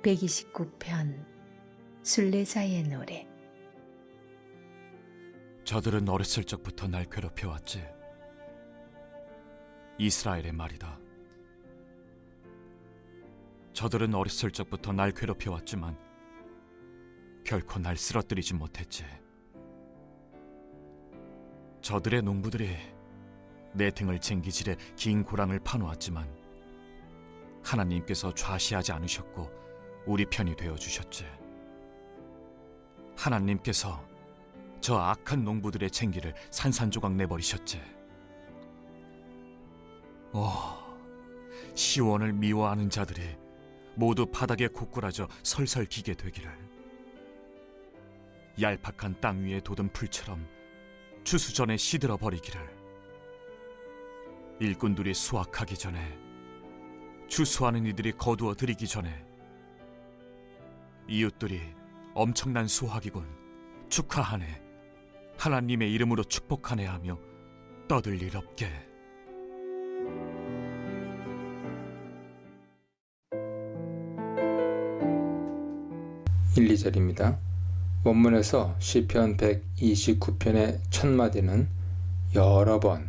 129편 순례자의 노래. 저들은 어렸을 적부터 날 괴롭혀왔지. 이스라엘의 말이다. 저들은 어렸을 적부터 날 괴롭혀왔지만 결코 날 쓰러뜨리지 못했지. 저들의 농부들이 내 등을 쟁기질해 긴 고랑을 파놓았지만 하나님께서 좌시하지 않으셨고 우리 편이 되어주셨지. 하나님께서 저 악한 농부들의 쟁기를 산산조각 내버리셨지. 시온을 미워하는 자들이 모두 바닥에 고꾸라져 설설 기게 되기를. 얄팍한 땅 위에 돋은 풀처럼 추수전에 시들어 버리기를. 일꾼들이 수확하기 전에, 추수하는 이들이 거두어 들이기 전에 이웃들이 엄청난 수확이군, 축하하네, 하나님의 이름으로 축복하네 하며 떠들 일 없게. (1, 2절입니다) 원문에서 시편 129편의 첫 마디는 여러 번,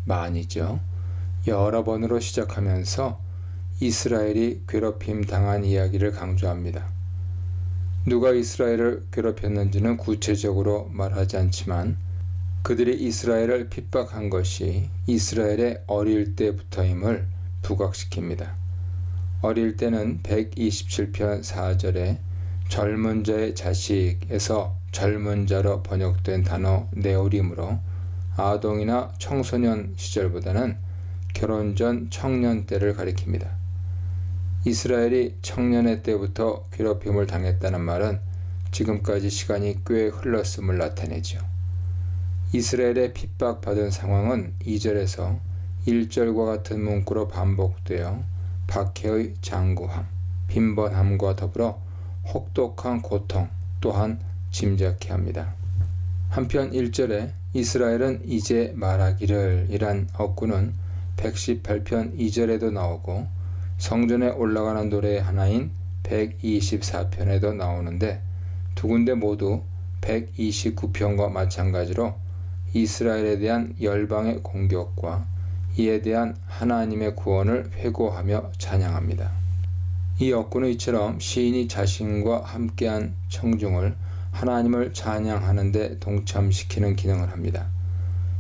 많이죠. 여러 번으로 시작하면서 이스라엘이 괴롭힘 당한 이야기를 강조합니다. 누가 이스라엘을 괴롭혔는지는 구체적으로 말하지 않지만 그들이 이스라엘을 핍박한 것이 이스라엘의 어릴 때부터임을 부각시킵니다. 어릴 때는 127편 4절에 젊은 자의 자식에서 젊은 자로 번역된 단어 네오림으로 아동이나 청소년 시절보다는 결혼 전 청년 때를 가리킵니다. 이스라엘이 청년의 때부터 괴롭힘을 당했다는 말은 지금까지 시간이 꽤 흘렀음을 나타내죠. 이스라엘의 핍박받은 상황은 2절에서 1절과 같은 문구로 반복되어 박해의 장구함, 빈번함과 더불어 혹독한 고통 또한 짐작케 합니다. 한편 1절에 이스라엘은 이제 말하기를 이란 어구는 118편 2절에도 나오고 성전에 올라가는 노래의 하나인 124편에도 나오는데 두 군데 모두 129편과 마찬가지로 이스라엘에 대한 열방의 공격과 이에 대한 하나님의 구원을 회고하며 찬양합니다. 이 어구는 이처럼 시인이 자신과 함께한 청중을 하나님을 찬양하는 데 동참시키는 기능을 합니다.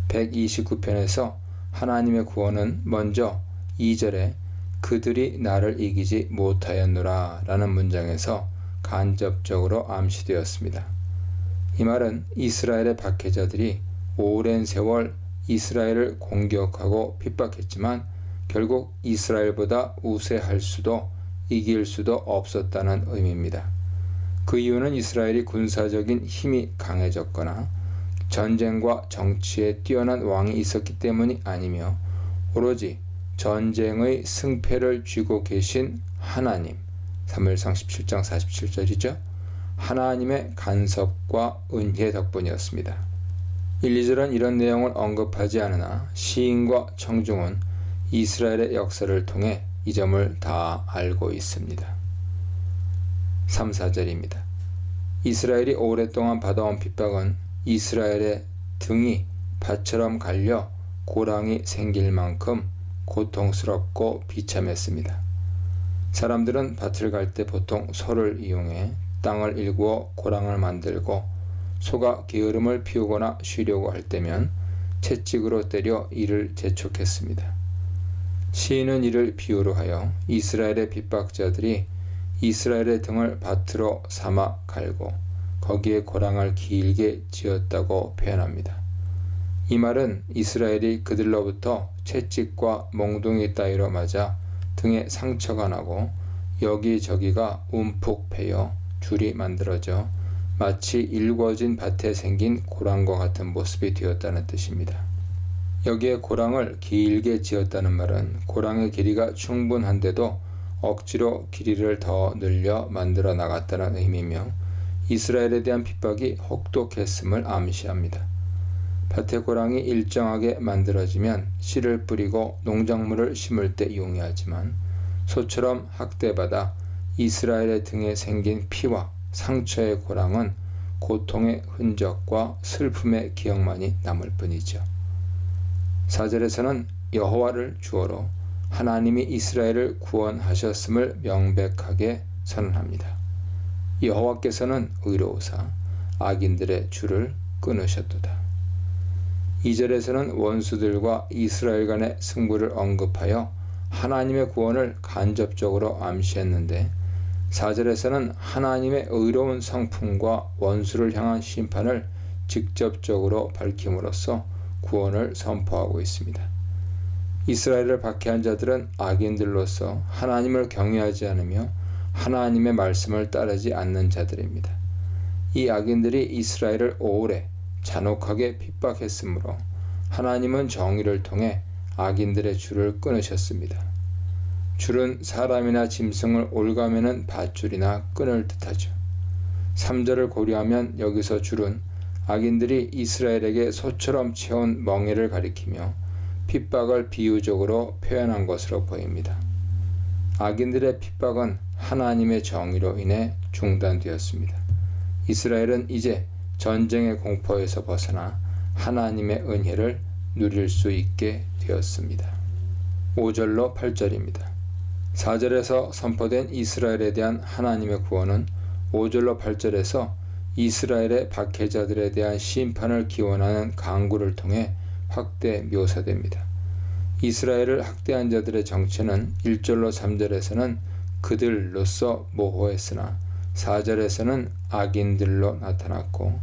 129편에서 하나님의 구원은 먼저 2절에 그들이 나를 이기지 못하였노라 라는 문장에서 간접적으로 암시되었습니다. 이 말은 이스라엘의 박해자들이 오랜 세월 이스라엘을 공격하고 핍박했지만 결국 이스라엘보다 우세할 수도 이길 수도 없었다는 의미입니다. 그 이유는 이스라엘이 군사적인 힘이 강해졌거나 전쟁과 정치에 뛰어난 왕이 있었기 때문이 아니며 오로지 전쟁의 승패를 쥐고 계신 하나님, 사무엘상 17장 47절이죠. 하나님의 간섭과 은혜 덕분이었습니다. 1, 2절은 이런 내용을 언급하지 않으나 시인과 청중은 이스라엘의 역사를 통해 이 점을 다 알고 있습니다. 3, 4절입니다. 이스라엘이 오랫동안 받아온 핍박은 이스라엘의 등이 밭처럼 갈려 고랑이 생길 만큼 고통스럽고 비참했습니다. 사람들은 밭을 갈 때 보통 소를 이용해 땅을 일구어 고랑을 만들고 소가 게으름을 피우거나 쉬려고 할 때면 채찍으로 때려 이를 재촉했습니다. 시인은 이를 비유로 하여 이스라엘의 핍박자들이 이스라엘의 등을 밭으로 삼아 갈고 거기에 고랑을 길게 지었다고 표현합니다. 이 말은 이스라엘이 그들로부터 채찍과 몽둥이 따위로 맞아 등에 상처가 나고 여기저기가 움푹 패여 줄이 만들어져 마치 일궈진 밭에 생긴 고랑과 같은 모습이 되었다는 뜻입니다. 여기에 고랑을 길게 지었다는 말은 고랑의 길이가 충분한데도 억지로 길이를 더 늘려 만들어 나갔다는 의미며 이스라엘에 대한 핍박이 혹독했음을 암시합니다. 밭의 고랑이 일정하게 만들어지면 씨를 뿌리고 농작물을 심을 때 용이하지만 소처럼 학대받아 이스라엘의 등에 생긴 피와 상처의 고랑은 고통의 흔적과 슬픔의 기억만이 남을 뿐이죠. 4절에서는 여호와를 주어로 하나님이 이스라엘을 구원하셨음을 명백하게 선언합니다. 여호와께서는 의로우사 악인들의 줄을 끊으셨도다. 2절에서는 원수들과 이스라엘 간의 승부를 언급하여 하나님의 구원을 간접적으로 암시했는데 4절에서는 하나님의 의로운 성품과 원수를 향한 심판을 직접적으로 밝힘으로써 구원을 선포하고 있습니다. 이스라엘을 박해한 자들은 악인들로서 하나님을 경외하지 않으며 하나님의 말씀을 따르지 않는 자들입니다. 이 악인들이 이스라엘을 오래 잔혹하게 핍박했으므로 하나님은 정의를 통해 악인들의 줄을 끊으셨습니다. 줄은 사람이나 짐승을 올가매는 밧줄이나 끈을 뜻하죠. 3절을 고려하면 여기서 줄은 악인들이 이스라엘에게 소처럼 채운 멍에를 가리키며 핍박을 비유적으로 표현한 것으로 보입니다. 악인들의 핍박은 하나님의 정의로 인해 중단되었습니다. 이스라엘은 이제 전쟁의 공포에서 벗어나 하나님의 은혜를 누릴 수 있게 되었습니다. 5절로 8절입니다. 4절에서 선포된 이스라엘에 대한 하나님의 구원은 5절로 8절에서 이스라엘의 박해자들에 대한 심판을 기원하는 강구를 통해 확대 묘사됩니다. 이스라엘을 학대한 자들의 정체는 1절로 3절에서는 그들로서 모호했으나 4절에서는 악인들로 나타났고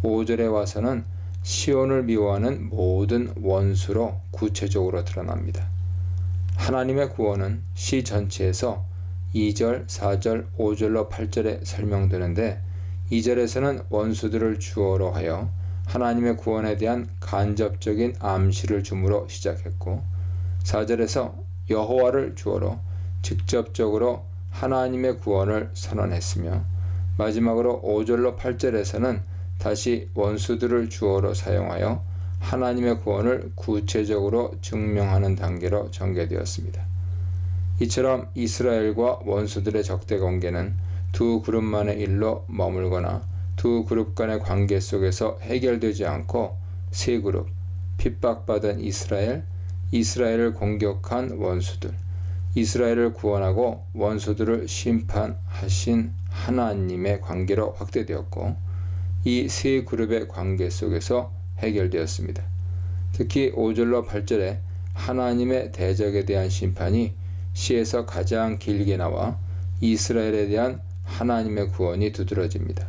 5절에 와서는 시온을 미워하는 모든 원수로 구체적으로 드러납니다. 하나님의 구원은 시 전체에서 2절, 4절, 5절로 8절에 설명되는데 2절에서는 원수들을 주어로 하여 하나님의 구원에 대한 간접적인 암시를 줌으로 시작했고 4절에서 여호와를 주어로 직접적으로 하나님의 구원을 선언했으며 마지막으로 5절로 8절에서는 다시 원수들을 주어로 사용하여 하나님의 구원을 구체적으로 증명하는 단계로 전개되었습니다. 이처럼 이스라엘과 원수들의 적대 관계는 두 그룹만의 일로 머물거나 두 그룹 간의 관계 속에서 해결되지 않고 세 그룹, 핍박받은 이스라엘, 이스라엘을 공격한 원수들, 이스라엘을 구원하고 원수들을 심판하신 하나님의 관계로 확대되었고 이 세 그룹의 관계 속에서 해결되었습니다. 특히 5절로 8절에 하나님의 대적에 대한 심판이 시에서 가장 길게 나와 이스라엘에 대한 하나님의 구원이 두드러집니다.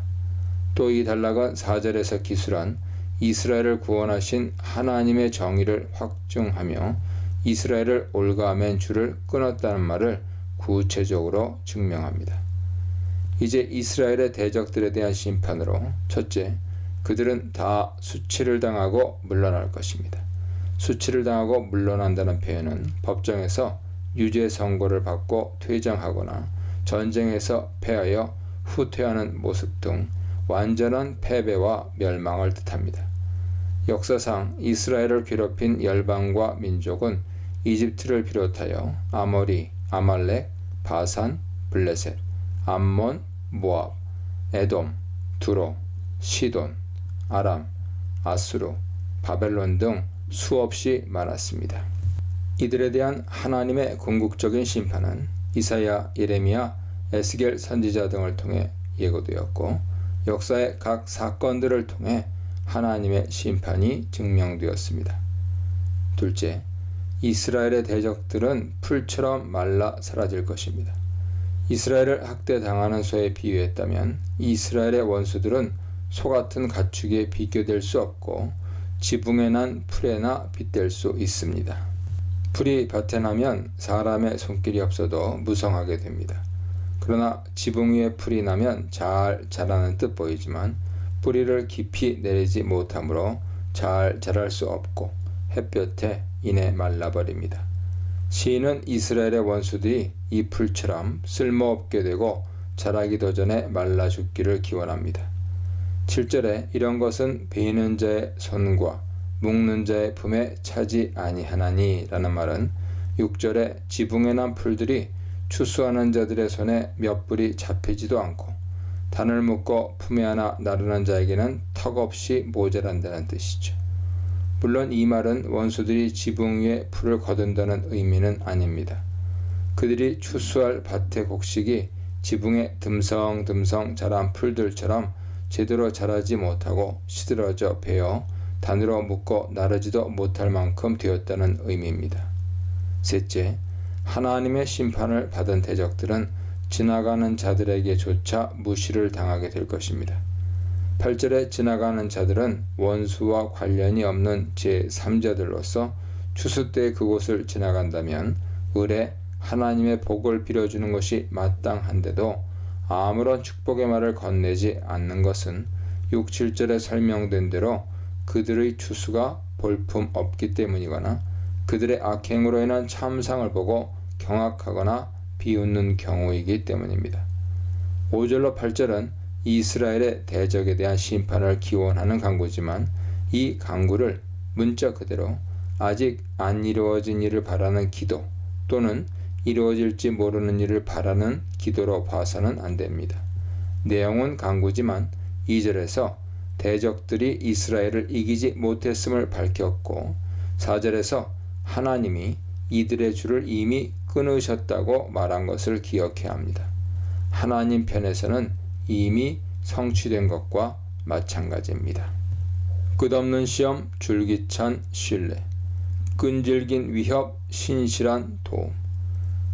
또 이 단락은 4절에서 기술한 이스라엘을 구원하신 하나님의 정의를 확증하며 이스라엘을 올가맨 줄을 끊었다는 말을 구체적으로 증명합니다. 이제 이스라엘의 대적들에 대한 심판으로 첫째, 그들은 다 수치를 당하고 물러날 것입니다. 수치를 당하고 물러난다는 표현은 법정에서 유죄 선고를 받고 퇴장하거나 전쟁에서 패하여 후퇴하는 모습 등 완전한 패배와 멸망을 뜻합니다. 역사상 이스라엘을 괴롭힌 열방과 민족은 이집트를 비롯하여 아모리, 아말렉, 바산, 블레셋, 암몬, 모압, 에돔, 두로, 시돈, 아람, 아수르, 바벨론 등 수없이 많았습니다. 이들에 대한 하나님의 궁극적인 심판은 이사야, 예레미야, 에스겔 선지자 등을 통해 예고되었고 역사의 각 사건들을 통해 하나님의 심판이 증명되었습니다. 둘째, 이스라엘의 대적들은 풀처럼 말라 사라질 것입니다. 이스라엘을 학대당하는 소에 비유했다면 이스라엘의 원수들은 소 같은 가축에 비교될 수 없고 지붕에 난 풀에나 빗댈 수 있습니다. 풀이 밭에 나면 사람의 손길이 없어도 무성하게 됩니다. 그러나 지붕 위에 풀이 나면 잘 자라는 듯 보이지만 뿌리를 깊이 내리지 못하므로 잘 자랄 수 없고 햇볕에 인해 말라버립니다. 시인은 이스라엘의 원수들이 이 풀처럼 쓸모없게 되고 자라기도 전에 말라 죽기를 기원합니다. 7절에 이런 것은 베이는 자의 손과 묶는 자의 품에 차지 아니하나니 라는 말은 6절에 지붕에 난 풀들이 추수하는 자들의 손에 몇 불이 잡히지도 않고 단을 묶어 품에 안아 나르는 자에게는 턱없이 모자란다는 뜻이죠. 물론 이 말은 원수들이 지붕 위에 풀을 거둔다는 의미는 아닙니다. 그들이 추수할 밭의 곡식이 지붕에 듬성듬성 자란 풀들처럼 제대로 자라지 못하고 시들어져 베어 단으로 묶어 나르지도 못할 만큼 되었다는 의미입니다. 셋째, 하나님의 심판을 받은 대적들은 지나가는 자들에게조차 무시를 당하게 될 것입니다. 8절에 지나가는 자들은 원수와 관련이 없는 제3자들로서 추수 때 그곳을 지나간다면 을에 하나님의 복을 빌어주는 것이 마땅한데도 아무런 축복의 말을 건네지 않는 것은 6, 7절에 설명된 대로 그들의 추수가 볼품 없기 때문이거나 그들의 악행으로 인한 참상을 보고 경악하거나 비웃는 경우이기 때문입니다. 5절로 8절은 이스라엘의 대적에 대한 심판을 기원하는 간구지만 이 간구를 문자 그대로 아직 안 이루어진 일을 바라는 기도 또는 이루어질지 모르는 일을 바라는 기도로 봐서는 안 됩니다. 내용은 간구지만 2절에서 대적들이 이스라엘을 이기지 못했음을 밝혔고 4절에서 하나님이 이들의 줄을 이미 끊으셨다고 말한 것을 기억해야 합니다. 하나님 편에서는 이미 성취된 것과 마찬가지입니다. 끝없는 시험, 줄기찬 신뢰, 끈질긴 위협, 신실한 도움,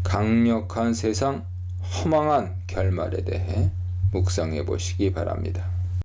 강력한 세상, 허망한 결말에 대해 묵상해 보시기 바랍니다.